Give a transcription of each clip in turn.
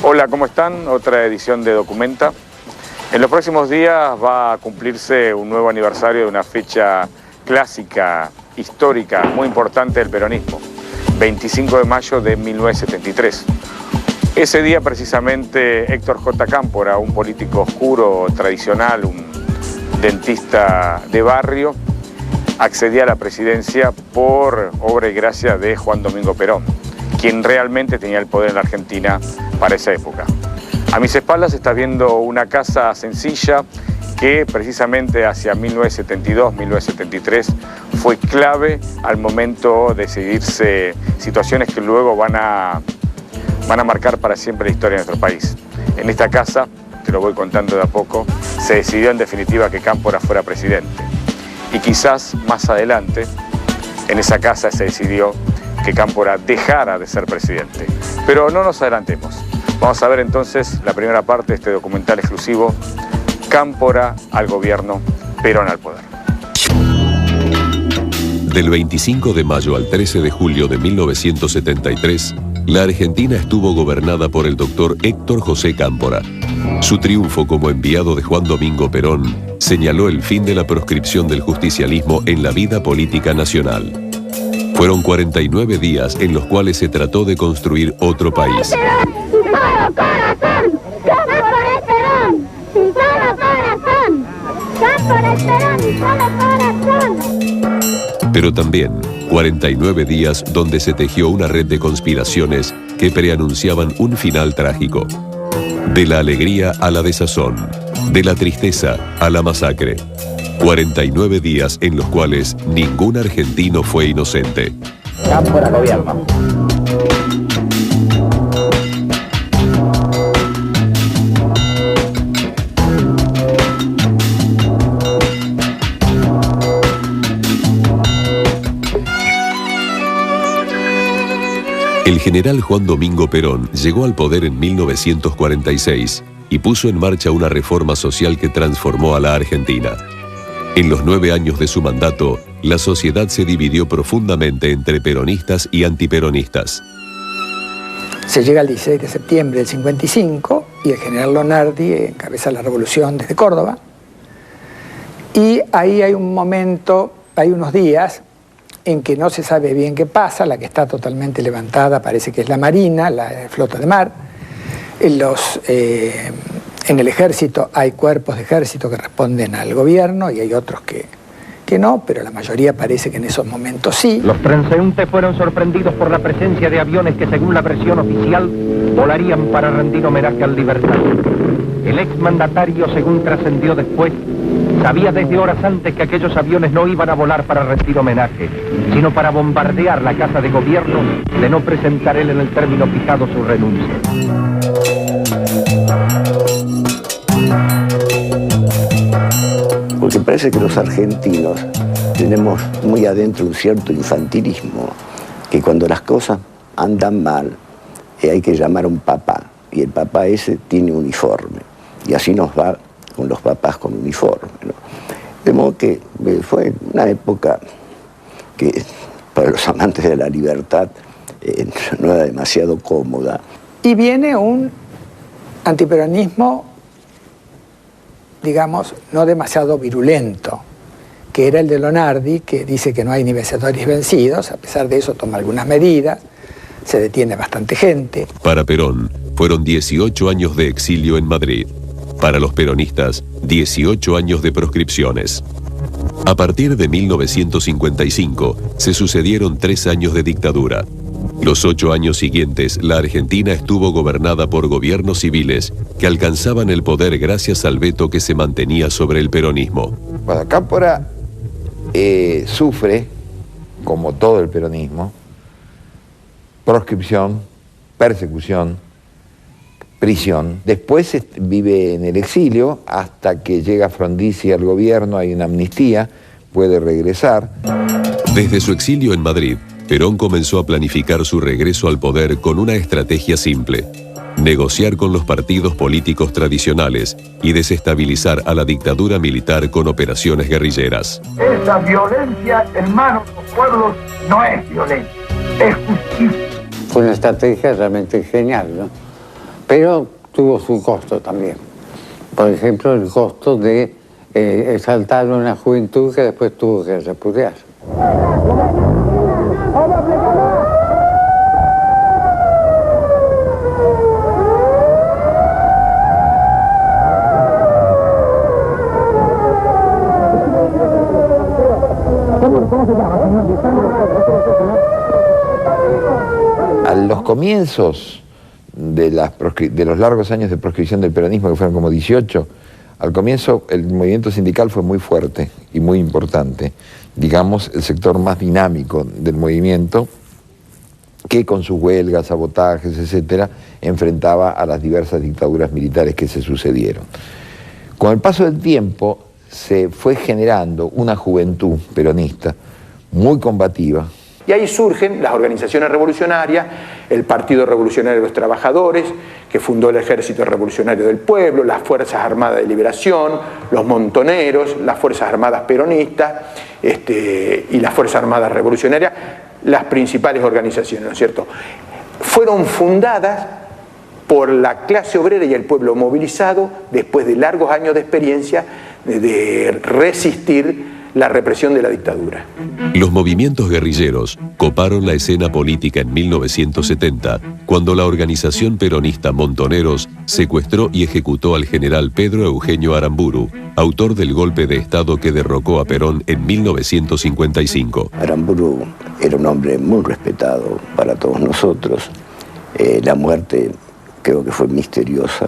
Hola, ¿cómo están? Otra edición de Documenta. En los próximos días va a cumplirse un nuevo aniversario de una fecha clásica, histórica, muy importante del peronismo, 25 de mayo de 1973. Ese día precisamente Héctor J. Cámpora, un político oscuro, tradicional, un dentista de barrio, accedía a la presidencia por obra y gracia de Juan Domingo Perón, quien realmente tenía el poder en la Argentina para esa época. A mis espaldas está viendo una casa sencilla que precisamente hacia 1972-1973 fue clave al momento de decidirse situaciones que luego van a marcar para siempre la historia de nuestro país. En esta casa, te lo voy contando de a poco, se decidió en definitiva que Cámpora fuera presidente. Y quizás más adelante, en esa casa se decidió que Cámpora dejara de ser presidente. Pero no nos adelantemos. Vamos a ver entonces la primera parte de este documental exclusivo, Cámpora al gobierno, Perón al poder. Del 25 de mayo al 13 de julio de 1973, la Argentina estuvo gobernada por el doctor Héctor José Cámpora. Su triunfo como enviado de Juan Domingo Perón señaló el fin de la proscripción del justicialismo en la vida política nacional. Fueron 49 días en los cuales se trató de construir otro país. ¡Solo corazón! ¡Cámpora es Perón! ¡Solo corazón! ¡Cámpora es Perón y solo corazón! Pero también 49 días donde se tejió una red de conspiraciones que preanunciaban un final trágico. De la alegría a la desazón, de la tristeza a la masacre. 49 días en los cuales ningún argentino fue inocente. Cámpora gobierno. El general Juan Domingo Perón llegó al poder en 1946 y puso en marcha una reforma social que transformó a la Argentina. En los 9 años de su mandato, la sociedad se dividió profundamente entre peronistas y antiperonistas. Se llega el 16 de septiembre del 55 y el general Lonardi encabeza la revolución desde Córdoba. Y ahí hay un momento, hay unos días en que no se sabe bien qué pasa. La que está totalmente levantada parece que es la Marina, la flota de mar. En el ejército hay cuerpos de ejército que responden al gobierno y hay otros que no, pero la mayoría parece que en esos momentos sí. Los transeúntes fueron sorprendidos por la presencia de aviones que, según la versión oficial, volarían para rendir homenaje al Libertador. El exmandatario, según trascendió después, sabía desde horas antes que aquellos aviones no iban a volar para rendir homenaje, sino para bombardear la casa de gobierno, de no presentar él en el término fijado su renuncia. Porque parece que los argentinos tenemos muy adentro un cierto infantilismo, que cuando las cosas andan mal, hay que llamar a un papá, y el papá ese tiene uniforme, y así nos va con los papás con uniforme, ¿no? De modo que fue una época que para los amantes de la libertad no era demasiado cómoda. Y viene un antiperonismo, digamos, no demasiado virulento, que era el de Lonardi, que dice que no hay ni vencedores ni vencidos. A pesar de eso toma algunas medidas, se detiene bastante gente. Para Perón, fueron 18 años de exilio en Madrid. Para los peronistas, 18 años de proscripciones. A partir de 1955, se sucedieron 3 años de dictadura. Los 8 años siguientes, la Argentina estuvo gobernada por gobiernos civiles que alcanzaban el poder gracias al veto que se mantenía sobre el peronismo. Bueno, Cámpora sufre, como todo el peronismo, proscripción, persecución, prisión. Después vive en el exilio hasta que llega Frondizi al gobierno, hay una amnistía, puede regresar. Desde su exilio en Madrid, Perón comenzó a planificar su regreso al poder con una estrategia simple: negociar con los partidos políticos tradicionales y desestabilizar a la dictadura militar con operaciones guerrilleras. Esa violencia, hermanos, los pueblos, no es violencia, es justicia. Fue una estrategia realmente genial, ¿no? Pero tuvo su costo también. Por ejemplo, el costo de exaltar una juventud que después tuvo que repudiar. A los comienzos de los largos años de proscripción del peronismo, que fueron como 18, al comienzo el movimiento sindical fue muy fuerte y muy importante, digamos el sector más dinámico del movimiento, que con sus huelgas, sabotajes, etcétera, enfrentaba a las diversas dictaduras militares que se sucedieron. Con el paso del tiempo se fue generando una juventud peronista muy combativa. Y ahí surgen las organizaciones revolucionarias, el Partido Revolucionario de los Trabajadores, que fundó el Ejército Revolucionario del Pueblo, las Fuerzas Armadas de Liberación, los Montoneros, las Fuerzas Armadas Peronistas y las Fuerzas Armadas Revolucionarias, las principales organizaciones, ¿no es cierto? Fueron fundadas por la clase obrera y el pueblo movilizado después de largos años de experiencia de resistir la represión de la dictadura. Los movimientos guerrilleros coparon la escena política en 1970, cuando la organización peronista Montoneros secuestró y ejecutó al general Pedro Eugenio Aramburu, autor del golpe de Estado que derrocó a Perón en 1955. Aramburu era un hombre muy respetado para todos nosotros. La muerte creo que fue misteriosa,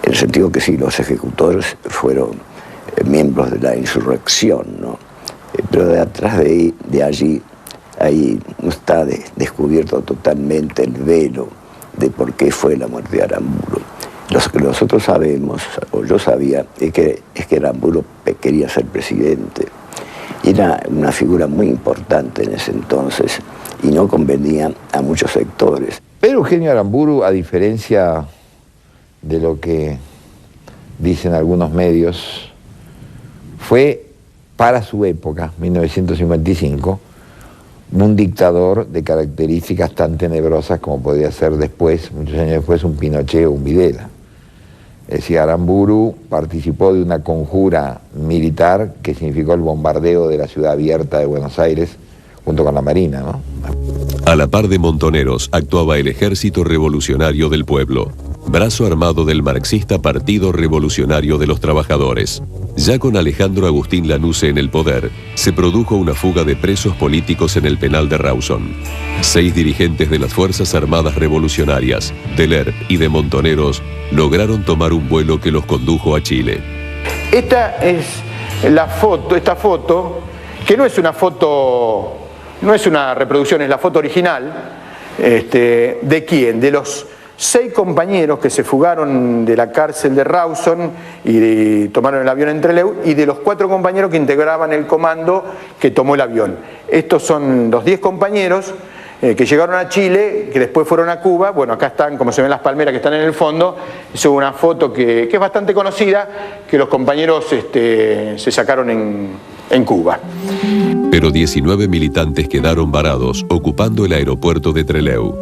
en el sentido que sí, los ejecutores fueron miembros de la insurrección, ¿no? Pero de atrás de allí, ahí no está descubierto totalmente el velo de por qué fue la muerte de Aramburu. Lo que nosotros sabemos, o yo sabía, es que Aramburu quería ser presidente. Y era una figura muy importante en ese entonces y no convenía a muchos sectores. Pero Eugenio Aramburu, a diferencia de lo que dicen algunos medios, fue para su época, 1955, un dictador de características tan tenebrosas como podría ser después, muchos años después, un Pinochet o un Videla. Es decir, Aramburu participó de una conjura militar que significó el bombardeo de la ciudad abierta de Buenos Aires junto con la Marina, ¿no? A la par de Montoneros actuaba el Ejército Revolucionario del Pueblo, brazo armado del marxista Partido Revolucionario de los Trabajadores. Ya con Alejandro Agustín Lanusse en el poder, se produjo una fuga de presos políticos en el penal de Rawson. 6 dirigentes de las Fuerzas Armadas Revolucionarias, del ERP y de Montoneros, lograron tomar un vuelo que los condujo a Chile. Esta es esta foto, que no es una foto, no es una reproducción, es la foto original. ¿De quién? De los 6 compañeros que se fugaron de la cárcel de Rawson y tomaron el avión en Trelew, y de los 4 compañeros que integraban el comando que tomó el avión. Estos son los 10 compañeros que llegaron a Chile, que después fueron a Cuba. Bueno, acá están, como se ven las palmeras que están en el fondo. Es una foto que es bastante conocida, que los compañeros se sacaron en Cuba. Pero 19 militantes quedaron varados ocupando el aeropuerto de Trelew.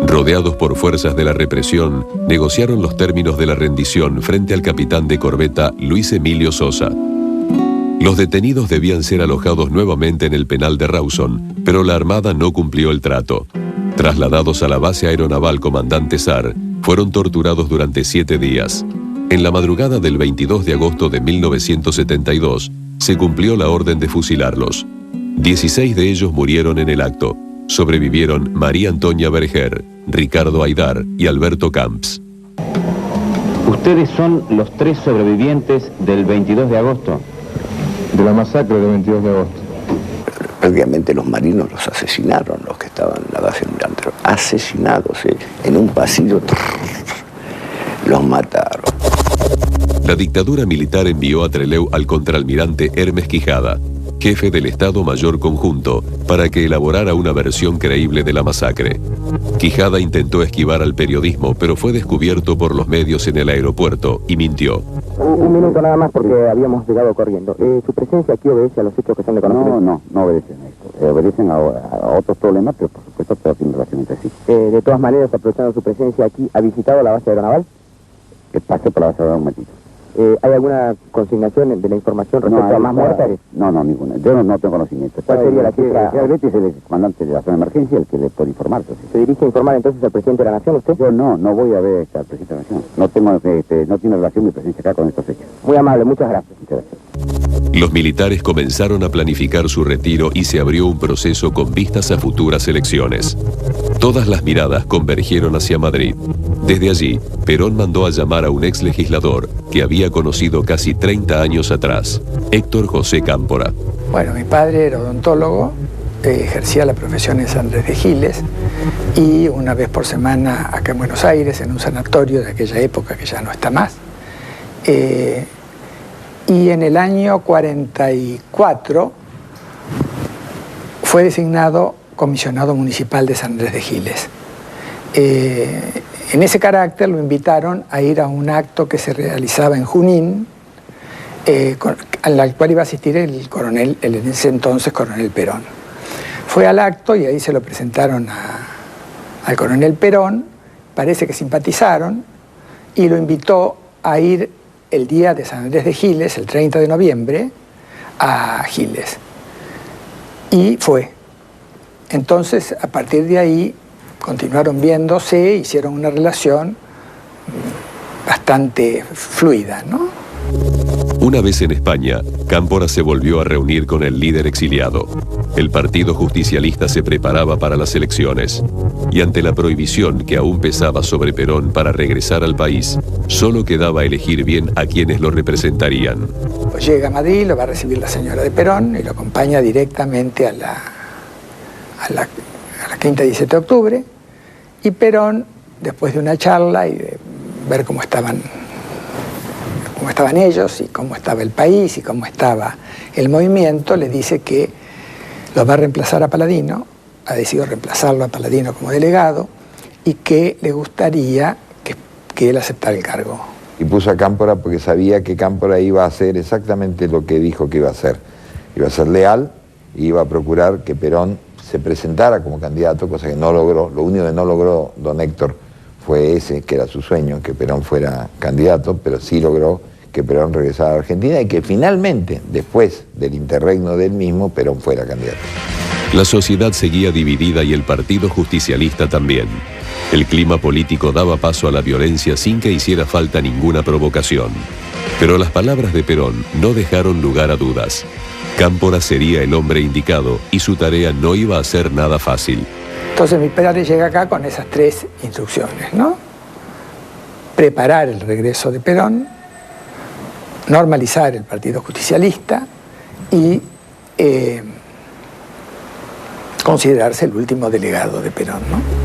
Rodeados por fuerzas de la represión, negociaron los términos de la rendición frente al capitán de corbeta Luis Emilio Sosa. Los detenidos debían ser alojados nuevamente en el penal de Rawson, pero la Armada no cumplió el trato. Trasladados a la base aeronaval Comandante Sar, fueron torturados durante 7 días. En la madrugada del 22 de agosto de 1972, se cumplió la orden de fusilarlos. 16 de ellos murieron en el acto. Sobrevivieron María Antonia Berger, Ricardo Aydar y Alberto Camps. ¿Ustedes son los 3 sobrevivientes del 22 de agosto? De la masacre del 22 de agosto. Prácticamente los marinos los asesinaron, los que estaban en la base almirante. Asesinados, en un pasillo, los mataron. La dictadura militar envió a Trelew al contraalmirante Hermes Quijada, jefe del Estado Mayor Conjunto, para que elaborara una versión creíble de la masacre. Quijada intentó esquivar al periodismo, pero fue descubierto por los medios en el aeropuerto y mintió. Un minuto nada más porque habíamos llegado corriendo. ¿Su presencia aquí obedece a los hechos que son de conocimiento? No obedecen a esto. obedecen a otros problemas, pero por supuesto todos tienen relación entre sí. De todas maneras, aprovechando su presencia aquí, ¿ha visitado la base aeronaval? Que pase por la base aeronaval un momentito. ¿Hay alguna consignación de la información respecto a más muertes? No, ninguna. Yo no tengo conocimiento. ¿Cuál sería la cifra? Realmente es el comandante de la zona de emergencia el que le puede informar. ¿Sí? ¿Se dirige a informar entonces al presidente de la Nación usted? Yo no voy a ver al presidente de la Nación. No tiene relación mi presencia acá con estos hechos. Muy amable, muchas gracias. Muchas gracias. Los militares comenzaron a planificar su retiro y se abrió un proceso con vistas a futuras elecciones. Todas las miradas convergieron hacia Madrid. Desde allí, Perón mandó a llamar a un ex legislador que había conocido casi 30 años atrás, Héctor José Cámpora. Bueno, mi padre era odontólogo, ejercía la profesión en San Andrés de Giles y una vez por semana acá en Buenos Aires, en un sanatorio de aquella época que ya no está más. Y en el año 44 fue designado comisionado municipal de San Andrés de Giles. En ese carácter lo invitaron a ir a un acto que se realizaba en Junín, al cual iba a asistir el coronel, en ese entonces coronel Perón. Fue al acto y ahí se lo presentaron al coronel Perón, parece que simpatizaron, y lo invitó a ir el día de San Andrés de Giles, el 30 de noviembre, a Giles. Y fue. Entonces, a partir de ahí, continuaron viéndose, hicieron una relación bastante fluida, ¿no? Una vez en España, Cámpora se volvió a reunir con el líder exiliado. El Partido Justicialista se preparaba para las elecciones. Y ante la prohibición que aún pesaba sobre Perón para regresar al país, solo quedaba elegir bien a quienes lo representarían. Pues llega a Madrid, lo va a recibir la señora de Perón y lo acompaña directamente a la quinta 17 de octubre. Y Perón, después de una charla y de ver cómo estaban ellos y cómo estaba el país y cómo estaba el movimiento, le dice que lo va a reemplazar a Paladino, ha decidido reemplazarlo a Paladino como delegado y que le gustaría que él aceptara el cargo. Y puso a Cámpora porque sabía que Cámpora iba a hacer exactamente lo que dijo que iba a hacer. Iba a ser leal y iba a procurar que Perón se presentara como candidato, cosa que no logró. Lo único que no logró don Héctor fue ese, que era su sueño, que Perón fuera candidato, pero sí logró que Perón regresara a Argentina y que finalmente, después del interregno del mismo, Perón fuera candidato. La sociedad seguía dividida y el Partido Justicialista también. El clima político daba paso a la violencia sin que hiciera falta ninguna provocación. Pero las palabras de Perón no dejaron lugar a dudas. Cámpora sería el hombre indicado y su tarea no iba a ser nada fácil. Entonces mi padre llega acá con esas tres instrucciones, ¿no? Preparar el regreso de Perón, normalizar el Partido Justicialista y considerarse el último delegado de Perón, ¿no?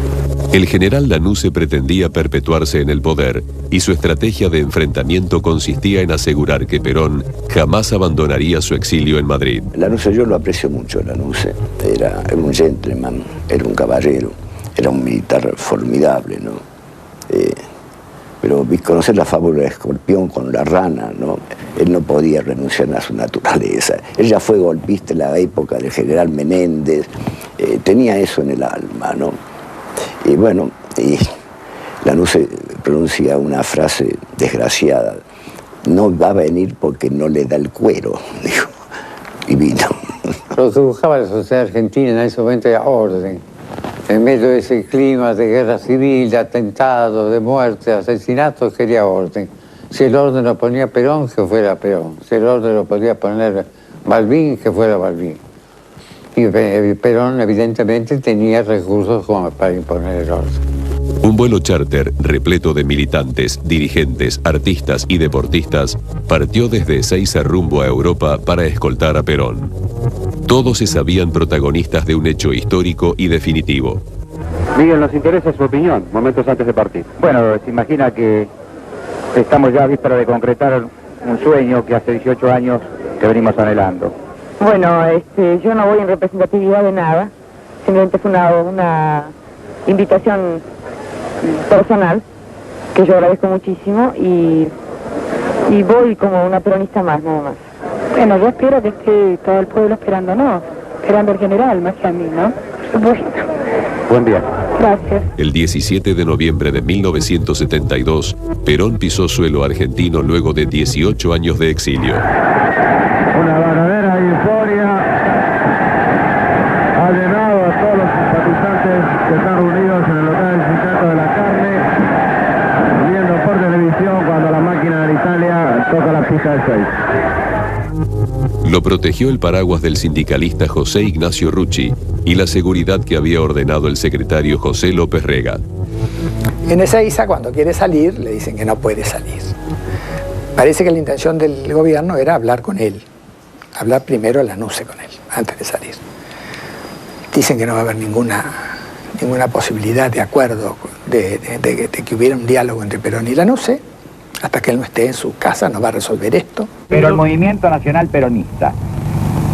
El general Lanusse pretendía perpetuarse en el poder y su estrategia de enfrentamiento consistía en asegurar que Perón jamás abandonaría su exilio en Madrid. Lanusse, yo lo aprecio mucho, Lanusse. Era un gentleman, era un caballero, era un militar formidable, ¿no? Pero conocer la fábula del escorpión con la rana, ¿no? Él no podía renunciar a su naturaleza. Él ya fue golpista en la época del general Menéndez, tenía eso en el alma, ¿no? Y bueno, Lanusse pronuncia una frase desgraciada: no va a venir porque no le da el cuero, dijo, y vino. Lo que buscaba la sociedad argentina en ese momento era orden. En medio de ese clima de guerra civil, de atentados, de muertes, de asesinatos, quería orden. Si el orden lo ponía Perón, que fuera Perón. Si el orden lo podía poner Balbín, que fuera Balbín. Y Perón, evidentemente, tenía recursos como para imponer el orden. Un vuelo charter repleto de militantes, dirigentes, artistas y deportistas partió desde Ezeiza rumbo a Europa para escoltar a Perón. Todos se sabían protagonistas de un hecho histórico y definitivo. Miguel, nos interesa su opinión, momentos antes de partir. Bueno, se imagina que estamos ya a víspera de concretar un sueño que hace 18 años que venimos anhelando. Bueno, yo no voy en representatividad de nada, simplemente fue una invitación personal, que yo agradezco muchísimo, y voy como una peronista más, nada más. Bueno, yo espero que esté todo el pueblo esperándonos. Esperando el general, más que a mí, ¿no? Bueno. Buen día. Gracias. El 17 de noviembre de 1972, Perón pisó suelo argentino luego de 18 años de exilio. Una verdadera euforia ha llenado a todos los simpatizantes que están reunidos en el local del Sindicato de la Carne, viendo por televisión cuando la máquina de Italia toca la pista de 6. Lo protegió el paraguas del sindicalista José Ignacio Rucci y la seguridad que había ordenado el secretario José López Rega. En Ezeiza, cuando quiere salir, le dicen que no puede salir. Parece que la intención del gobierno era hablar con él, hablar primero a la NUCE con él, antes de salir. Dicen que no va a haber ninguna posibilidad de acuerdo, de que hubiera un diálogo entre Perón y la NUCE. Hasta que él no esté en su casa no va a resolver esto. Pero el Movimiento Nacional Peronista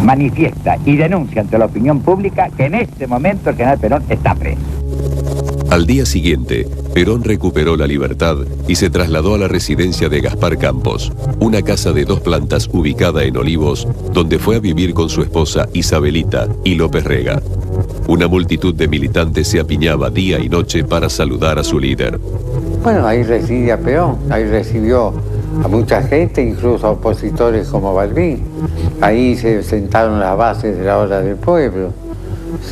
manifiesta y denuncia ante la opinión pública que en este momento el general Perón está preso. Al día siguiente, Perón recuperó la libertad y se trasladó a la residencia de Gaspar Campos, una casa de 2 plantas ubicada en Olivos, donde fue a vivir con su esposa Isabelita y López Rega. Una multitud de militantes se apiñaba día y noche para saludar a su líder. Bueno, ahí residía Perón, ahí recibió a mucha gente, incluso a opositores como Balbín. Ahí se sentaron las bases de la obra del pueblo.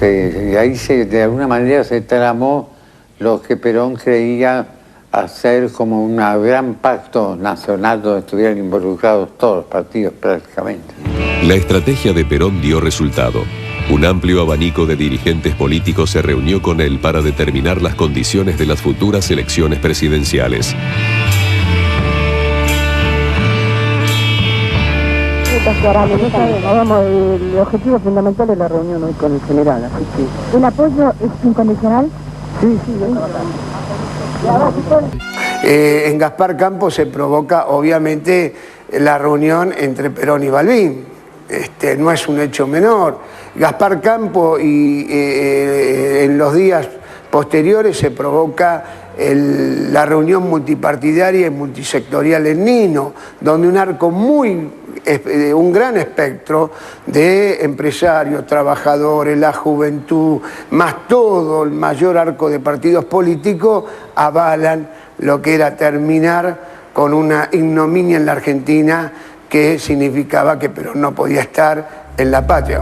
Y ahí de alguna manera se tramó lo que Perón creía hacer como un gran pacto nacional donde estuvieran involucrados todos los partidos prácticamente. La estrategia de Perón dio resultado. Un amplio abanico de dirigentes políticos se reunió con él para determinar las condiciones de las futuras elecciones presidenciales. El objetivo fundamental es la reunión hoy con el general, así que... ¿El apoyo es incondicional? Sí. En Gaspar Campos se provoca, obviamente, la reunión entre Perón y Balbín. No es un hecho menor. Gaspar Campos y en los días posteriores se provoca la reunión multipartidaria y multisectorial en Nino, donde un gran espectro de empresarios, trabajadores, la juventud, más todo el mayor arco de partidos políticos avalan lo que era terminar con una ignominia en la Argentina que significaba que Perón no podía estar en la patria.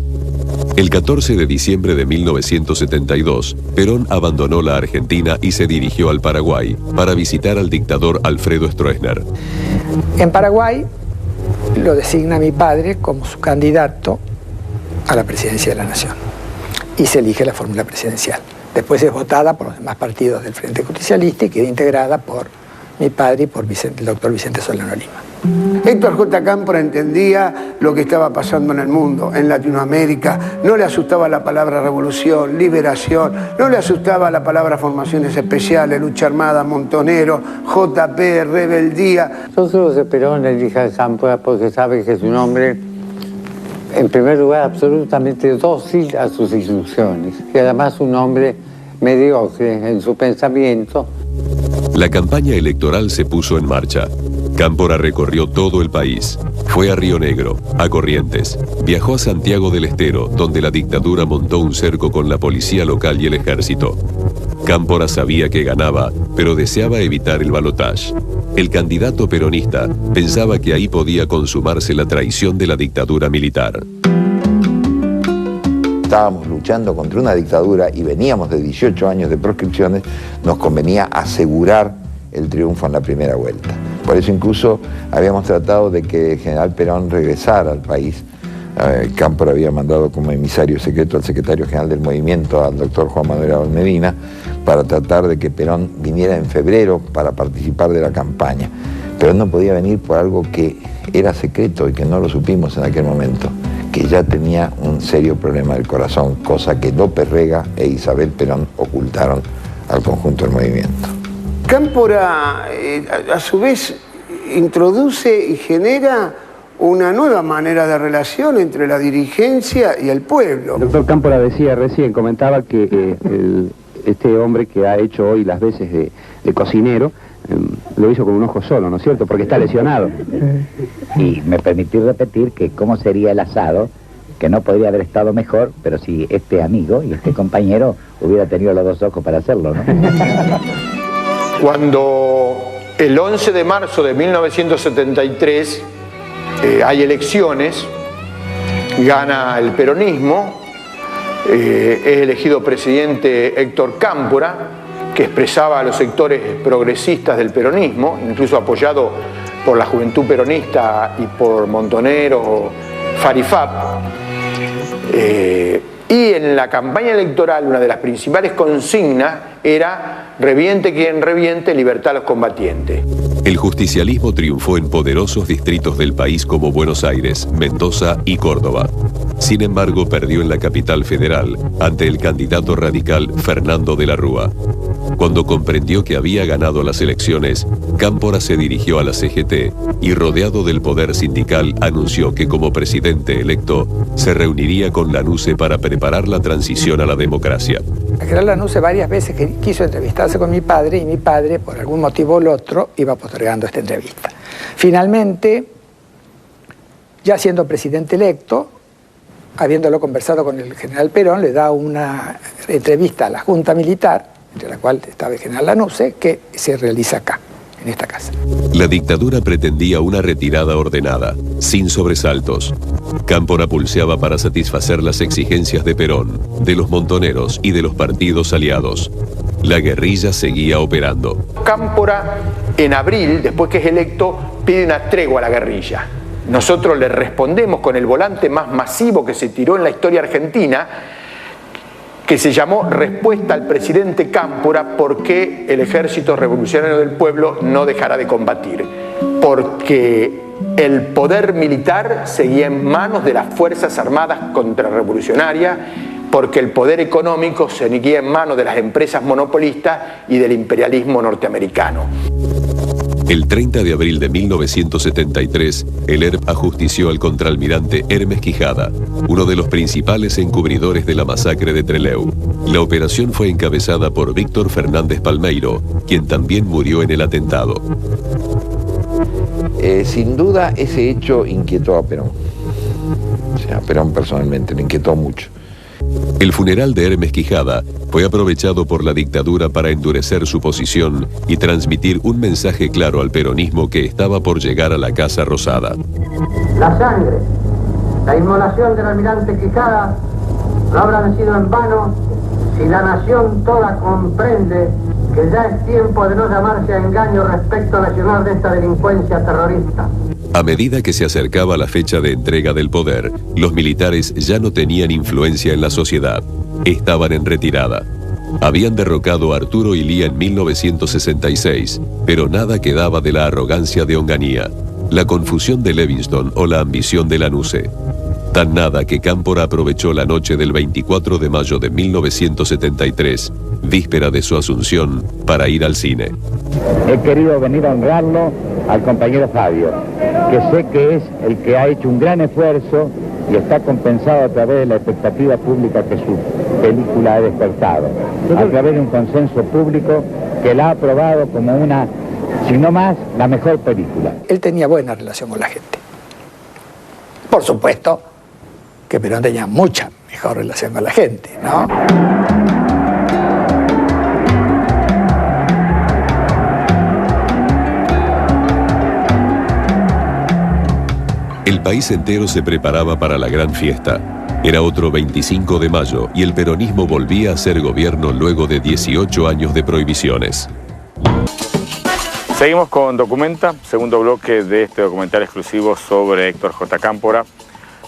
El 14 de diciembre de 1972, Perón abandonó la Argentina y se dirigió al Paraguay para visitar al dictador Alfredo Stroessner. En Paraguay lo designa mi padre como su candidato a la presidencia de la Nación y se elige la fórmula presidencial. Después es votada por los demás partidos del Frente Justicialista y queda integrada por mi padre y por el doctor Vicente Solano Lima. Héctor J. Cámpora entendía lo que estaba pasando en el mundo, en Latinoamérica. No le asustaba la palabra revolución, liberación, no le asustaba la palabra formaciones especiales, lucha armada, montonero, JP, rebeldía. Yo creo que Perón elige a Cámpora porque sabe que es un hombre, en primer lugar, absolutamente dócil a sus instrucciones y además un hombre mediocre en su pensamiento. La campaña electoral se puso en marcha. Cámpora recorrió todo el país. Fue a Río Negro, a Corrientes. Viajó a Santiago del Estero, donde la dictadura montó un cerco con la policía local y el ejército. Cámpora sabía que ganaba, pero deseaba evitar el balotaje. El candidato peronista pensaba que ahí podía consumarse la traición de la dictadura militar. Estábamos luchando contra una dictadura y veníamos de 18 años de proscripciones, nos convenía asegurar el triunfo en la primera vuelta. Por eso incluso habíamos tratado de que el general Perón regresara al país. Cámpora había mandado como emisario secreto al secretario general del movimiento, al doctor Juan Manuel Abel Medina, para tratar de que Perón viniera en febrero para participar de la campaña. Pero no podía venir por algo que era secreto y que no lo supimos en aquel momento, que ya tenía un serio problema del corazón, cosa que López Rega e Isabel Perón ocultaron al conjunto del movimiento. Cámpora, a su vez, introduce y genera una nueva manera de relación entre la dirigencia y el pueblo. El doctor Cámpora decía recién, comentaba que este hombre que ha hecho hoy las veces de cocinero, lo hizo con un ojo solo, ¿no es cierto? Porque está lesionado. Y me permití repetir que cómo sería el asado que no podría haber estado mejor, pero si este amigo y este compañero hubiera tenido los dos ojos para hacerlo, ¿no? Cuando el 11 de marzo de 1973 hay elecciones, gana el peronismo, es elegido presidente Héctor Cámpora, que expresaba a los sectores progresistas del peronismo, incluso apoyado por la Juventud Peronista y por Montonero, Farifap. Y en la campaña electoral una de las principales consignas era reviente quien reviente, libertad a los combatientes. El justicialismo triunfó en poderosos distritos del país como Buenos Aires, Mendoza y Córdoba. Sin embargo, perdió en la capital federal ante el candidato radical Fernando de la Rúa. Cuando comprendió que había ganado las elecciones, Cámpora se dirigió a la CGT y, rodeado del poder sindical, anunció que como presidente electo se reuniría con Lanusse para preparar la transición a la democracia. El general Lanusse varias veces quiso entrevistarse con mi padre y mi padre, por algún motivo o el otro, iba postergando esta entrevista. Finalmente, ya siendo presidente electo, habiéndolo conversado con el general Perón, le da una entrevista a la Junta Militar, entre la cual estaba el general Lanusse, que se realiza acá, en esta casa. La dictadura pretendía una retirada ordenada, sin sobresaltos. Cámpora pulseaba para satisfacer las exigencias de Perón, de los montoneros y de los partidos aliados. La guerrilla seguía operando. Cámpora, en abril, después que es electo, pide una tregua a la guerrilla. Nosotros le respondemos con el volante más masivo que se tiró en la historia argentina, que se llamó Respuesta al presidente Cámpora, porque el Ejército Revolucionario del Pueblo no dejará de combatir. Porque el poder militar seguía en manos de las Fuerzas Armadas Contrarrevolucionarias, porque el poder económico seguía en manos de las empresas monopolistas y del imperialismo norteamericano. El 30 de abril de 1973, el ERP ajustició al contraalmirante Hermes Quijada, uno de los principales encubridores de la masacre de Trelew. La operación fue encabezada por Víctor Fernández Palmeiro, quien también murió en el atentado. Sin duda, ese hecho inquietó a Perón. O sea, a Perón personalmente, le inquietó mucho. El funeral de Hermes Quijada fue aprovechado por la dictadura para endurecer su posición y transmitir un mensaje claro al peronismo que estaba por llegar a la Casa Rosada. La sangre, la inmolación del almirante Quijada no habrán sido en vano si la nación toda comprende que ya es tiempo de no llamarse a engaño respecto a accionar de esta delincuencia terrorista. A medida que se acercaba la fecha de entrega del poder, los militares ya no tenían influencia en la sociedad. Estaban en retirada. Habían derrocado a Arturo Illia en 1966, pero nada quedaba de la arrogancia de Onganía, la confusión de Levingston o la ambición de Lanusse. Tan nada que Cámpora aprovechó la noche del 24 de mayo de 1973, víspera de su asunción, para ir al cine. He querido venir a honrarlo al compañero Fabio, que sé que es el que ha hecho un gran esfuerzo y está compensado a través de la expectativa pública que su película ha despertado, a través de un consenso público que la ha aprobado como una, si no más, la mejor película. Él tenía buena relación con la gente. Por supuesto que Perón tenía mucha mejor relación con la gente, ¿no? El país entero se preparaba para la gran fiesta. Era otro 25 de mayo y el peronismo volvía a ser gobierno luego de 18 años de prohibiciones. Seguimos con Documenta, segundo bloque de este documental exclusivo sobre Héctor J. Cámpora.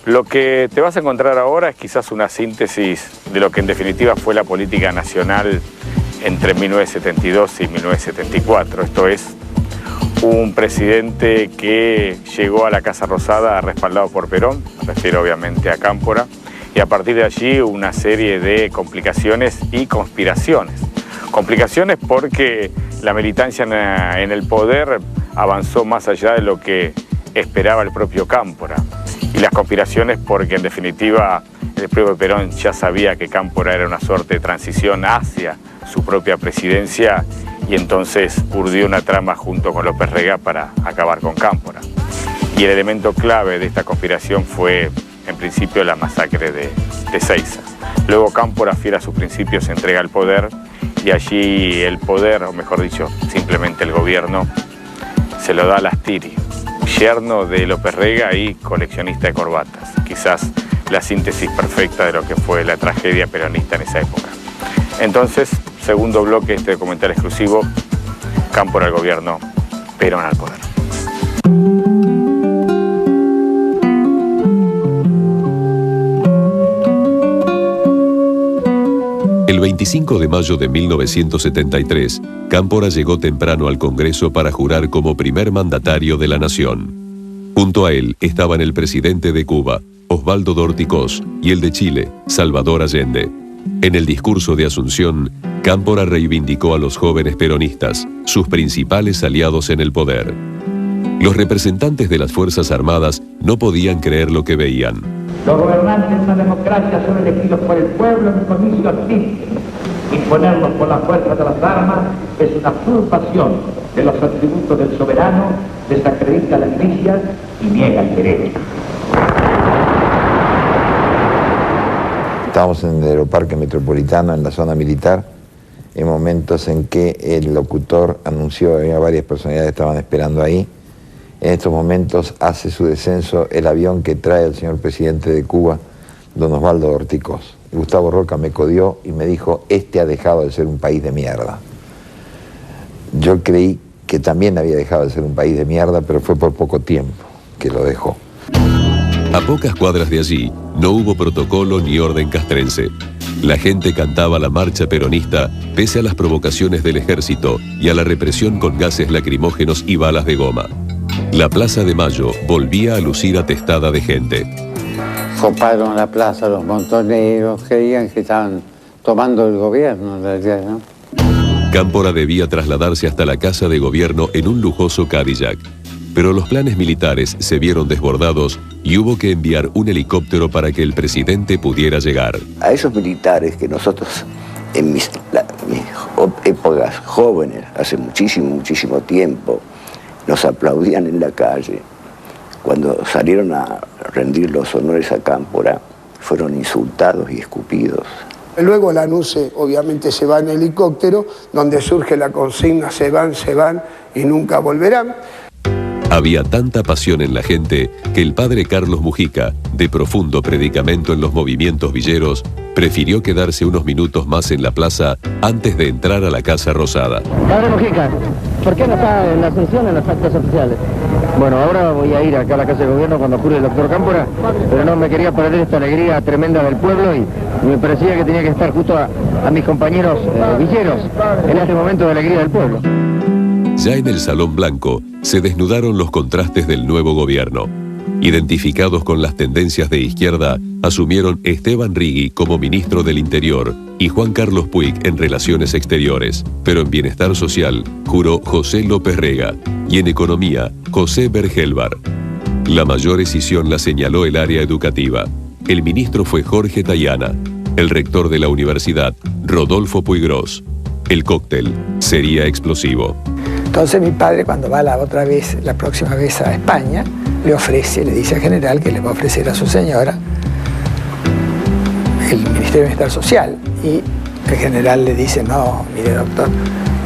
Lo que te vas a encontrar ahora es quizás una síntesis de lo que en definitiva fue la política nacional entre 1972 y 1974. Esto es, un presidente que llegó a la Casa Rosada respaldado por Perón, me refiero obviamente a Cámpora, y a partir de allí una serie de complicaciones y conspiraciones. Complicaciones porque la militancia en el poder avanzó más allá de lo que esperaba el propio Cámpora. Y las conspiraciones porque en definitiva el propio Perón ya sabía que Cámpora era una suerte de transición hacia su propia presidencia y entonces urdió una trama junto con López Rega para acabar con Cámpora. Y el elemento clave de esta conspiración fue en principio, la masacre de Ezeiza. Luego Cámpora, fiel a sus principios, se entrega al poder y allí el poder, o mejor dicho, simplemente el gobierno, se lo da a Lastiri, yerno de López Rega y coleccionista de corbatas. Quizás la síntesis perfecta de lo que fue la tragedia peronista en esa época. Entonces, segundo bloque de este documental exclusivo, Cámpora al gobierno, Perón al poder. El 25 de mayo de 1973, Cámpora llegó temprano al Congreso para jurar como primer mandatario de la nación. Junto a él estaban el presidente de Cuba, Osvaldo Dorticós, y el de Chile, Salvador Allende. En el discurso de Asunción, Cámpora reivindicó a los jóvenes peronistas, sus principales aliados en el poder. Los representantes de las Fuerzas Armadas no podían creer lo que veían. Los gobernantes de una democracia son elegidos por el pueblo en comicios limpios. Imponerlos por la fuerza de las armas es una usurpación de los atributos del soberano, desacredita las milicias y niega el derecho. Estábamos en el Aeroparque Metropolitano, en la zona militar, en momentos en que el locutor anunció que había varias personalidades que estaban esperando ahí. En estos momentos hace su descenso el avión que trae al señor presidente de Cuba, don Osvaldo Dorticós. Gustavo Roca me codió y me dijo, este ha dejado de ser un país de mierda. Yo creí que también había dejado de ser un país de mierda, pero fue por poco tiempo que lo dejó. A pocas cuadras de allí, no hubo protocolo ni orden castrense. La gente cantaba la marcha peronista pese a las provocaciones del ejército y a la represión con gases lacrimógenos y balas de goma. La Plaza de Mayo volvía a lucir atestada de gente. Coparon la plaza los montoneros, creían que estaban tomando el gobierno en realidad, ¿no? Cámpora debía trasladarse hasta la casa de gobierno en un lujoso Cadillac. Pero los planes militares se vieron desbordados y hubo que enviar un helicóptero para que el presidente pudiera llegar. A esos militares que nosotros, en mis épocas jóvenes, hace muchísimo tiempo, nos aplaudían en la calle. Cuando salieron a rendir los honores a Cámpora, fueron insultados y escupidos. Luego Lanuse obviamente se va en helicóptero, donde surge la consigna se van y nunca volverán. Había tanta pasión en la gente que el padre Carlos Mujica, de profundo predicamento en los movimientos villeros, prefirió quedarse unos minutos más en la plaza antes de entrar a la Casa Rosada. Padre Mujica, ¿por qué no está en la Asunción en los actos oficiales? Bueno, ahora voy a ir acá a la Casa de Gobierno cuando jure el doctor Cámpora, pero no me quería perder esta alegría tremenda del pueblo y me parecía que tenía que estar justo a mis compañeros villeros en este momento de alegría del pueblo. Ya en el Salón Blanco se desnudaron los contrastes del nuevo gobierno. Identificados con las tendencias de izquierda, asumieron Esteban Rigui como ministro del Interior y Juan Carlos Puig en Relaciones Exteriores. Pero en Bienestar Social juró José López Rega y en Economía José Bergelbar. La mayor escisión la señaló el área educativa. El ministro fue Jorge Tayana, el rector de la universidad, Rodolfo Puigros. El cóctel sería explosivo. Entonces mi padre, cuando va la próxima vez a España, le dice al general que le va a ofrecer a su señora el Ministerio de Bienestar Social. Y el general le dice, no, mire doctor,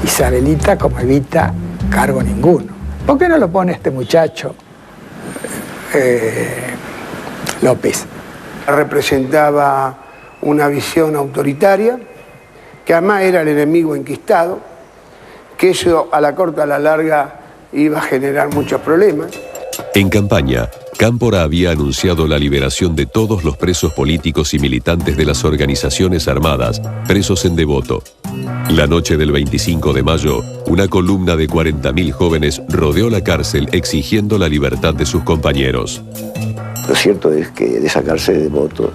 Isabelita como evita cargo ninguno. ¿Por qué no lo pone este muchacho López? Representaba una visión autoritaria, que además era el enemigo enquistado, que eso a la corta, a la larga, iba a generar muchos problemas. En campaña, Cámpora había anunciado la liberación de todos los presos políticos y militantes de las organizaciones armadas, presos en Devoto. La noche del 25 de mayo, una columna de 40.000 jóvenes rodeó la cárcel exigiendo la libertad de sus compañeros. Lo cierto es que de esa cárcel de Devoto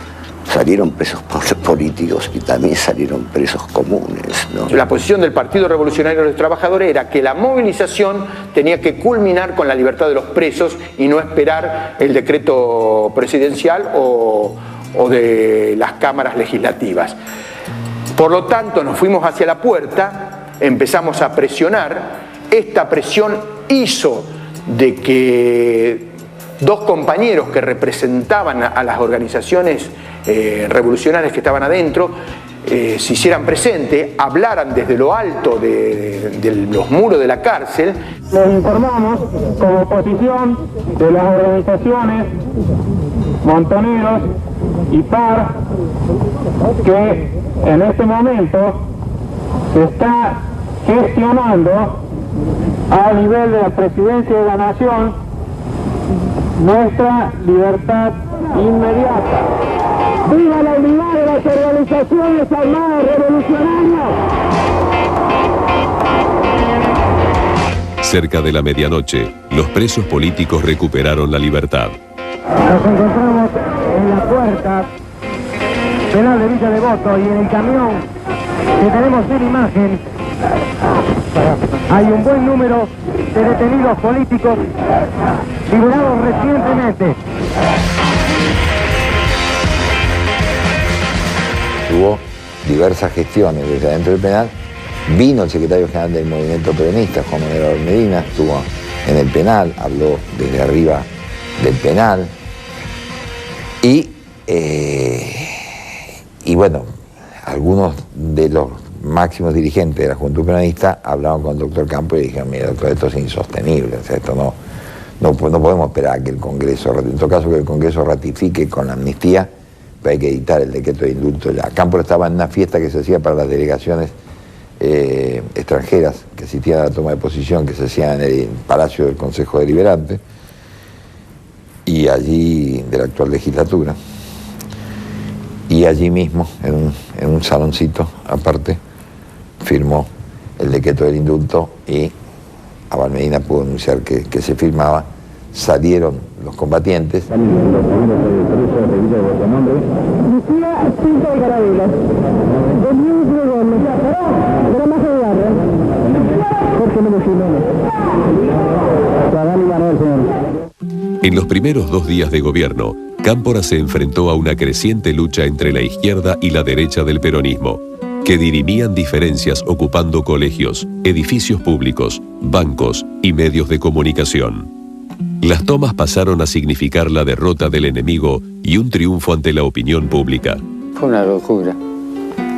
salieron presos políticos y también salieron presos comunes, ¿no? La posición del Partido Revolucionario de los Trabajadores era que la movilización tenía que culminar con la libertad de los presos y no esperar el decreto presidencial o de las cámaras legislativas. Por lo tanto, nos fuimos hacia la puerta, empezamos a presionar. Esta presión hizo de que dos compañeros que representaban a las organizaciones revolucionarias que estaban adentro se hicieran presente, hablaran desde lo alto de los muros de la cárcel. Les informamos como oposición de las organizaciones Montoneros y PAR que en este momento se está gestionando a nivel de la Presidencia de la Nación nuestra libertad inmediata. ¡Viva la unidad de las organizaciones armadas revolucionarias! Cerca de la medianoche, los presos políticos recuperaron la libertad. Nos encontramos en la puerta penal de Villa Devoto y en el camión que tenemos en imagen hay un buen número de detenidos políticos liberados recientemente. Hubo diversas gestiones desde adentro del penal. Vino el secretario general del movimiento peronista, Juan Manuel Medina, estuvo en el penal, habló desde arriba del penal. Y bueno, algunos de los máximos dirigentes de la Juventud Peronista hablaban con el doctor Campos y dijeron: mira, doctor, esto es insostenible, o sea, esto no podemos esperar a que el Congreso, en todo caso que el Congreso ratifique con la amnistía, pero hay que dictar el decreto de indulto ya. Campos estaba en una fiesta que se hacía para las delegaciones extranjeras que asistían a la toma de posición, que se hacía en el Palacio del Consejo Deliberante, y allí de la actual legislatura. Y allí mismo, en un saloncito aparte, firmó el decreto del indulto y Abal Medina pudo anunciar que se firmaba. Salieron los combatientes. En los primeros 2 días de gobierno, Cámpora se enfrentó a una creciente lucha entre la izquierda y la derecha del peronismo, que dirimían diferencias ocupando colegios, edificios públicos, bancos y medios de comunicación. Las tomas pasaron a significar la derrota del enemigo y un triunfo ante la opinión pública. Fue una locura,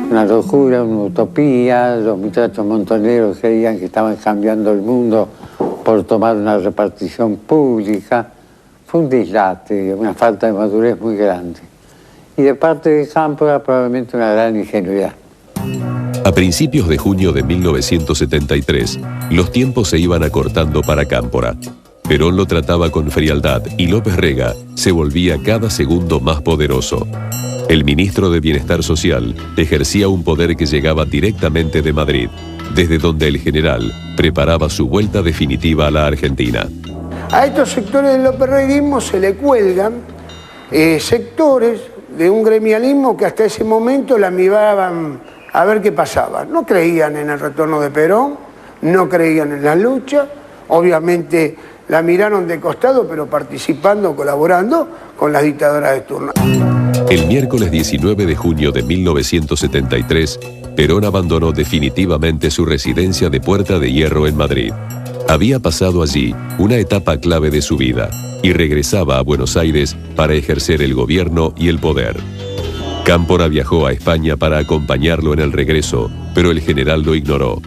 una utopía. Los muchachos montoneros creían que estaban cambiando el mundo por tomar una repartición pública. Fue un dislate, una falta de madurez muy grande. Y de parte de Cámpora probablemente una gran ingenuidad. A principios de junio de 1973, los tiempos se iban acortando para Cámpora. Perón lo trataba con frialdad y López Rega se volvía cada segundo más poderoso. El ministro de Bienestar Social ejercía un poder que llegaba directamente de Madrid, desde donde el general preparaba su vuelta definitiva a la Argentina. A estos sectores del lópezreguismo se le cuelgan sectores de un gremialismo que hasta ese momento la miraban a ver qué pasaba. No creían en el retorno de Perón, no creían en la lucha, obviamente la miraron de costado, pero participando, colaborando con las dictadoras de turno. El miércoles 19 de junio de 1973, Perón abandonó definitivamente su residencia de Puerta de Hierro en Madrid. Había pasado allí una etapa clave de su vida y regresaba a Buenos Aires para ejercer el gobierno y el poder. Cámpora viajó a España para acompañarlo en el regreso, pero el general lo ignoró.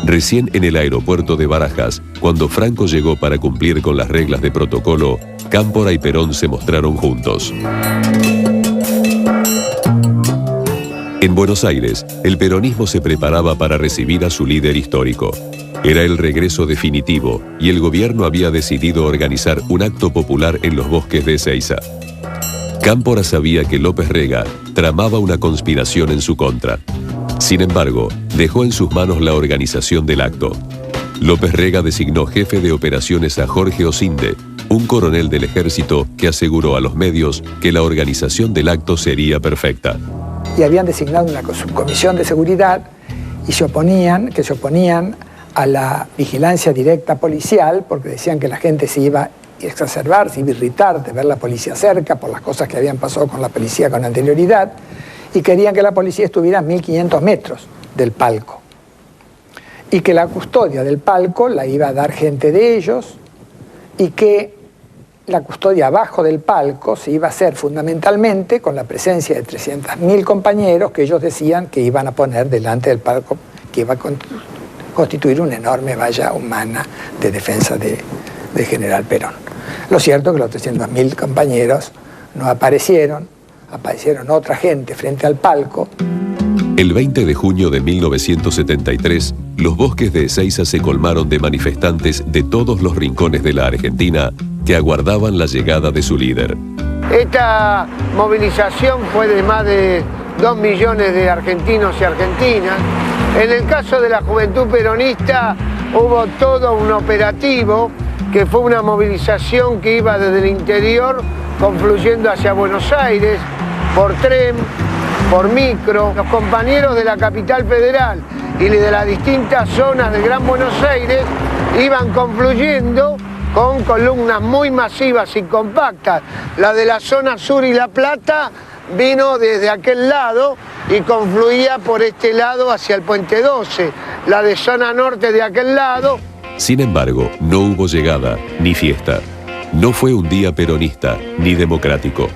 Recién en el aeropuerto de Barajas, cuando Franco llegó para cumplir con las reglas de protocolo, Cámpora y Perón se mostraron juntos. En Buenos Aires, el peronismo se preparaba para recibir a su líder histórico. Era el regreso definitivo y el gobierno había decidido organizar un acto popular en los bosques de Ezeiza. Cámpora sabía que López Rega tramaba una conspiración en su contra. Sin embargo, dejó en sus manos la organización del acto. López Rega designó jefe de operaciones a Jorge Osinde, un coronel del ejército que aseguró a los medios que la organización del acto sería perfecta. Y habían designado una subcomisión de seguridad y se oponían a la vigilancia directa policial porque decían que la gente se iba a exacerbar, se iba a irritar de ver la policía cerca por las cosas que habían pasado con la policía con anterioridad y querían que la policía estuviera a 1500 metros del palco y que la custodia del palco la iba a dar gente de ellos y que la custodia abajo del palco se iba a hacer fundamentalmente con la presencia de 300.000 compañeros que ellos decían que iban a poner delante del palco, que iba a constituir una enorme valla humana de defensa de General Perón. Lo cierto es que los 300.000 compañeros no aparecieron, aparecieron otra gente frente al palco. El 20 de junio de 1973, los bosques de Ezeiza se colmaron de manifestantes de todos los rincones de la Argentina que aguardaban la llegada de su líder. Esta movilización fue de más de 2 millones de argentinos y argentinas. En el caso de la Juventud Peronista hubo todo un operativo que fue una movilización que iba desde el interior confluyendo hacia Buenos Aires, por tren, por micro. Los compañeros de la capital federal y de las distintas zonas de Gran Buenos Aires iban confluyendo con columnas muy masivas y compactas. La de la zona sur y La Plata vino desde aquel lado y confluía por este lado hacia el Puente 12. La de zona norte de aquel lado. Sin embargo, no hubo llegada ni fiesta. No fue un día peronista ni democrático.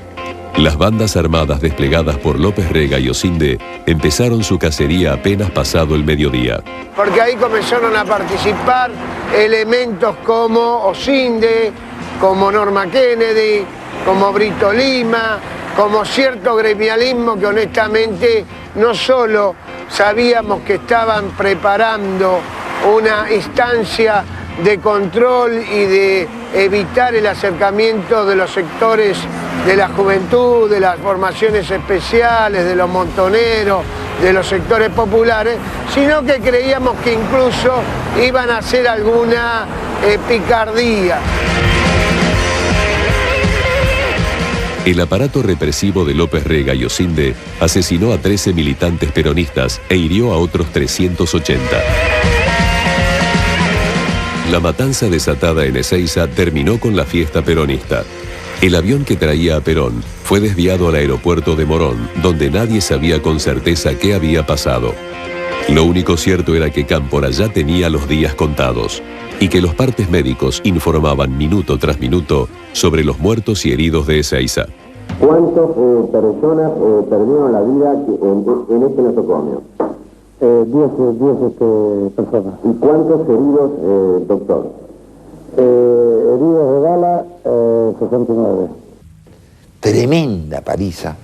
Las bandas armadas desplegadas por López Rega y Osinde empezaron su cacería apenas pasado el mediodía. Porque ahí comenzaron a participar elementos como Osinde, como Norma Kennedy, como Brito Lima, como cierto gremialismo que honestamente no solo sabíamos que estaban preparando una instancia de control y de evitar el acercamiento de los sectores de la juventud, de las formaciones especiales, de los montoneros, de los sectores populares, sino que creíamos que incluso iban a hacer alguna picardía. El aparato represivo de López Rega y Osinde asesinó a 13 militantes peronistas e hirió a otros 380. La matanza desatada en Ezeiza terminó con la fiesta peronista. El avión que traía a Perón fue desviado al aeropuerto de Morón, donde nadie sabía con certeza qué había pasado. Lo único cierto era que Cámpora ya tenía los días contados y que los partes médicos informaban minuto tras minuto sobre los muertos y heridos de Ezeiza. ¿Cuántas personas perdieron la vida en este nosocomio? 10 personas. ¿Y cuántos heridos, doctor? Heridos de bala, 69. Tremenda paliza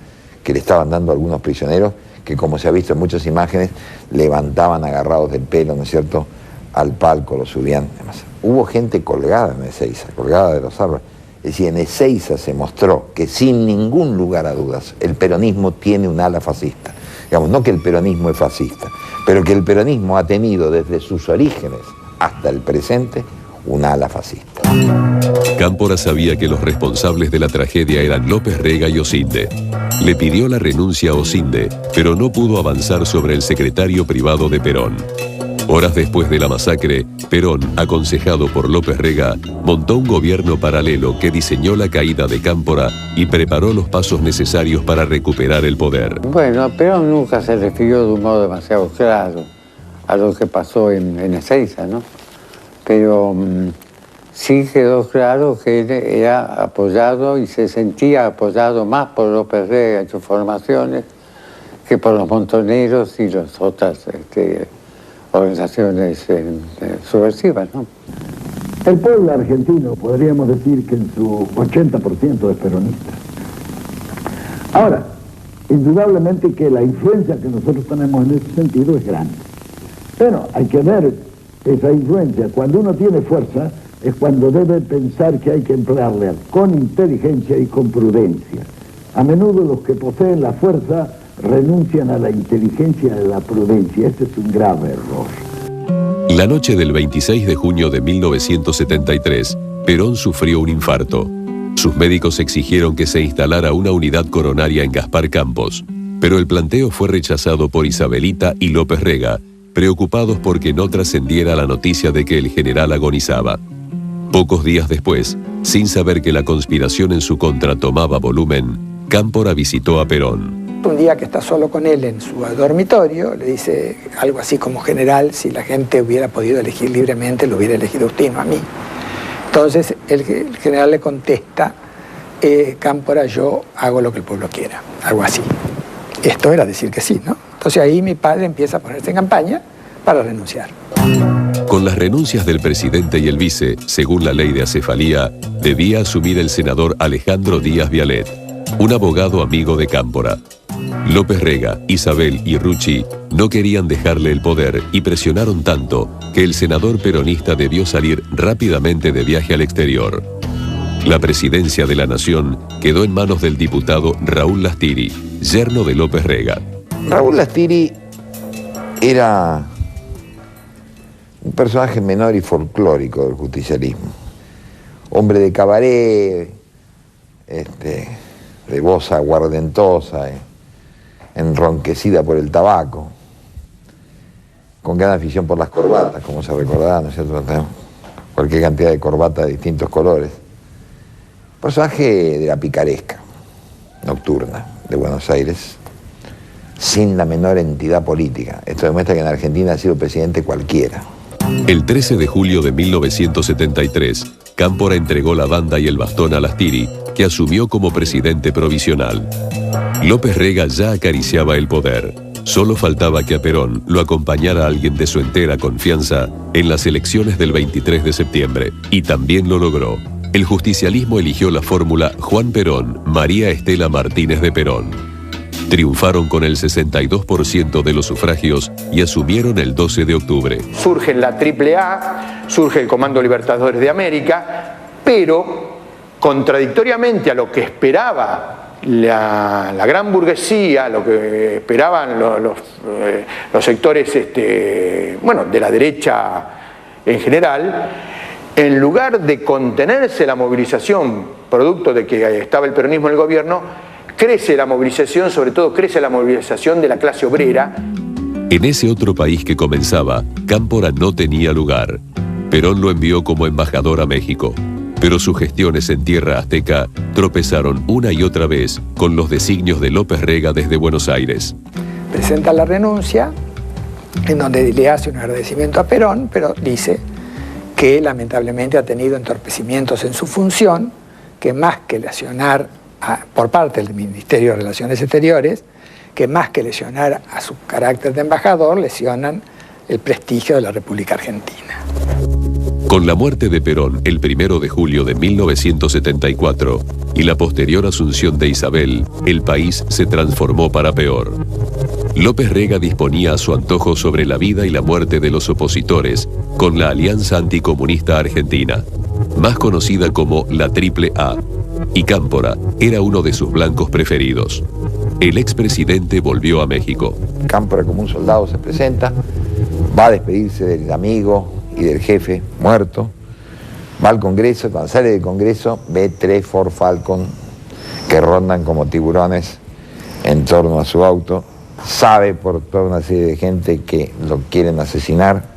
que le estaban dando a algunos prisioneros que, como se ha visto en muchas imágenes, levantaban agarrados del pelo, ¿no es cierto?, al palco, lo subían. Además, hubo gente colgada en Ezeiza, colgada de los árboles. Es decir, en Ezeiza se mostró que sin ningún lugar a dudas el peronismo tiene un ala fascista. Digamos, no que el peronismo es fascista, pero que el peronismo ha tenido desde sus orígenes hasta el presente un ala fascista. Cámpora sabía que los responsables de la tragedia eran López Rega y Osinde. Le pidió la renuncia a Osinde, pero no pudo avanzar sobre el secretario privado de Perón. Horas después de la masacre, Perón, aconsejado por López Rega, montó un gobierno paralelo que diseñó la caída de Cámpora y preparó los pasos necesarios para recuperar el poder. Bueno, Perón nunca se refirió de un modo demasiado claro a lo que pasó en Ezeiza, ¿no? Pero sí quedó claro que él era apoyado y se sentía apoyado más por López Rega en sus formaciones que por los montoneros y las otras organizaciones subversivas, ¿no? El pueblo argentino podríamos decir que en su 80% es peronista. Ahora, indudablemente que la influencia que nosotros tenemos en ese sentido es grande. Pero hay que ver esa influencia. Cuando uno tiene fuerza es cuando debe pensar que hay que emplearla con inteligencia y con prudencia. A menudo los que poseen la fuerza renuncian a la inteligencia y a la prudencia. Este es un grave error. La noche del 26 de junio de 1973, Perón sufrió un infarto. Sus médicos exigieron que se instalara una unidad coronaria en Gaspar Campos, pero el planteo fue rechazado por Isabelita y López Rega, preocupados porque no trascendiera la noticia de que el general agonizaba. Pocos días después, sin saber que la conspiración en su contra tomaba volumen, Cámpora visitó a Perón. Un día que está solo con él en su dormitorio, le dice algo así como: general, si la gente hubiera podido elegir libremente, lo hubiera elegido usted, no a mí. Entonces el general le contesta, Cámpora, yo hago lo que el pueblo quiera, algo así. Esto era decir que sí, ¿no? Entonces ahí mi padre empieza a ponerse en campaña para renunciar. Con las renuncias del presidente y el vice, según la ley de acefalía, debía asumir el senador Alejandro Díaz Vialet, un abogado amigo de Cámpora. López Rega, Isabel y Rucci no querían dejarle el poder y presionaron tanto que el senador peronista debió salir rápidamente de viaje al exterior. La presidencia de la nación quedó en manos del diputado Raúl Lastiri, yerno de López Rega. Raúl Lastiri era un personaje menor y folclórico del justicialismo. Hombre de cabaret, de voz aguardentosa, enronquecida por el tabaco, con gran afición por las corbatas, como se recordará, ¿no es cierto? Cualquier cantidad de corbatas de distintos colores. Personaje de la picaresca nocturna de Buenos Aires, sin la menor entidad política. Esto demuestra que en Argentina ha sido presidente cualquiera. El 13 de julio de 1973, Cámpora entregó la banda y el bastón a Lastiri, que asumió como presidente provisional. López Rega ya acariciaba el poder. Solo faltaba que a Perón lo acompañara alguien de su entera confianza en las elecciones del 23 de septiembre. Y también lo logró. El justicialismo eligió la fórmula Juan Perón, María Estela Martínez de Perón. Triunfaron con el 62% de los sufragios y asumieron el 12 de octubre. Surge la AAA, surge el Comando Libertadores de América, pero contradictoriamente a lo que esperaba la gran burguesía, lo que esperaban los sectores de la derecha en general, en lugar de contenerse la movilización producto de que estaba el peronismo en el gobierno, crece la movilización, sobre todo crece la movilización de la clase obrera. En ese otro país que comenzaba, Cámpora no tenía lugar. Perón lo envió como embajador a México, pero sus gestiones en tierra azteca tropezaron una y otra vez con los designios de López Rega desde Buenos Aires. Presenta la renuncia, en donde le hace un agradecimiento a Perón, pero dice que lamentablemente ha tenido entorpecimientos en su función, que más que lesionar por parte del Ministerio de Relaciones Exteriores, que más que lesionar a su carácter de embajador, lesionan el prestigio de la República Argentina. Con la muerte de Perón el 1 de julio de 1974 y la posterior asunción de Isabel, el país se transformó para peor. López Rega disponía a su antojo sobre la vida y la muerte de los opositores con la Alianza Anticomunista Argentina, más conocida como la AAA, y Cámpora era uno de sus blancos preferidos. El expresidente volvió a México. Cámpora, como un soldado, se presenta, va a despedirse del amigo y del jefe muerto, va al Congreso, cuando sale del Congreso ve 3 Ford Falcon que rondan como tiburones en torno a su auto, sabe por toda una serie de gente que lo quieren asesinar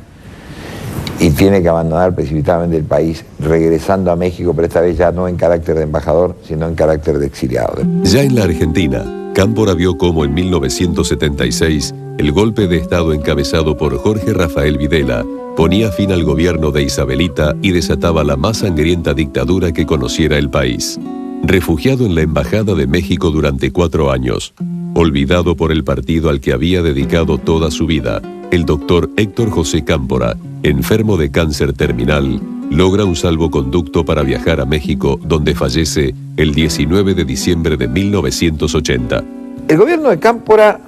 y tiene que abandonar precipitadamente el país, regresando a México, pero esta vez ya no en carácter de embajador, sino en carácter de exiliado. Ya en la Argentina, Cámpora vio cómo en 1976 el golpe de Estado encabezado por Jorge Rafael Videla ponía fin al gobierno de Isabelita y desataba la más sangrienta dictadura que conociera el país. Refugiado en la Embajada de México durante 4 años, olvidado por el partido al que había dedicado toda su vida, el doctor Héctor José Cámpora, enfermo de cáncer terminal, logra un salvoconducto para viajar a México, donde fallece el 19 de diciembre de 1980. El gobierno de Cámpora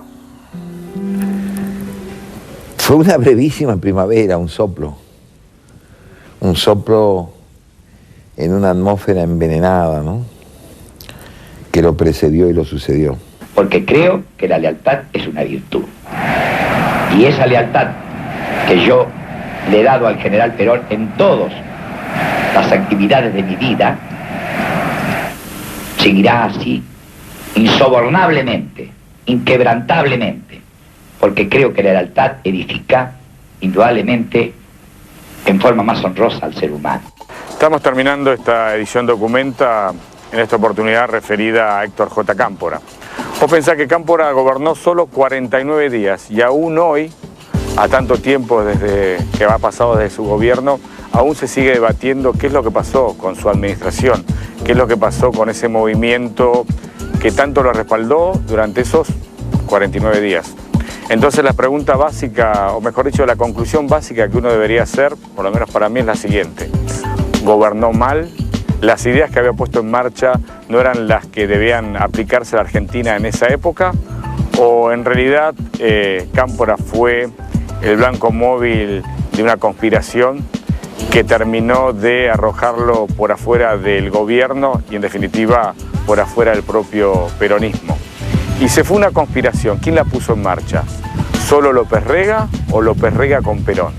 fue una brevísima primavera, un soplo en una atmósfera envenenada, ¿no?, que lo precedió y lo sucedió. Porque creo que la lealtad es una virtud. Y esa lealtad que yo le he dado al general Perón en todas las actividades de mi vida, seguirá así, insobornablemente, inquebrantablemente, porque creo que la lealtad edifica indudablemente en forma más honrosa al ser humano. Estamos terminando esta edición Documenta, en esta oportunidad referida a Héctor J. Cámpora. Vos pensás que Cámpora gobernó solo 49 días y aún hoy, a tanto tiempo desde que ha pasado desde su gobierno, aún se sigue debatiendo qué es lo que pasó con su administración, qué es lo que pasó con ese movimiento que tanto lo respaldó durante esos 49 días. Entonces la pregunta básica, o mejor dicho, la conclusión básica que uno debería hacer, por lo menos para mí, es la siguiente. Gobernó mal, las ideas que había puesto en marcha no eran las que debían aplicarse a la Argentina en esa época, o en realidad Cámpora fue el blanco móvil de una conspiración que terminó de arrojarlo por afuera del gobierno y en definitiva por afuera del propio peronismo. Y se fue una conspiración. ¿Quién la puso en marcha? ¿Solo López Rega o López Rega con Perón?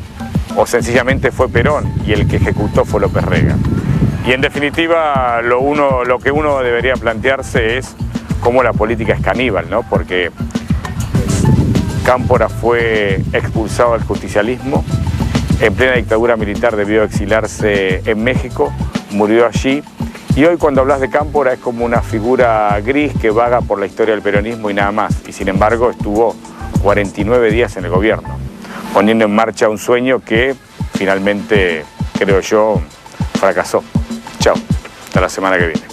O sencillamente fue Perón y el que ejecutó fue López Rega. Y en definitiva lo que uno debería plantearse es cómo la política es caníbal, ¿no? Porque Cámpora fue expulsado del justicialismo, en plena dictadura militar debió exilarse en México, murió allí, y hoy cuando hablas de Cámpora es como una figura gris que vaga por la historia del peronismo y nada más, y sin embargo estuvo 49 días en el gobierno, poniendo en marcha un sueño que finalmente, creo yo, fracasó. Chao, hasta la semana que viene.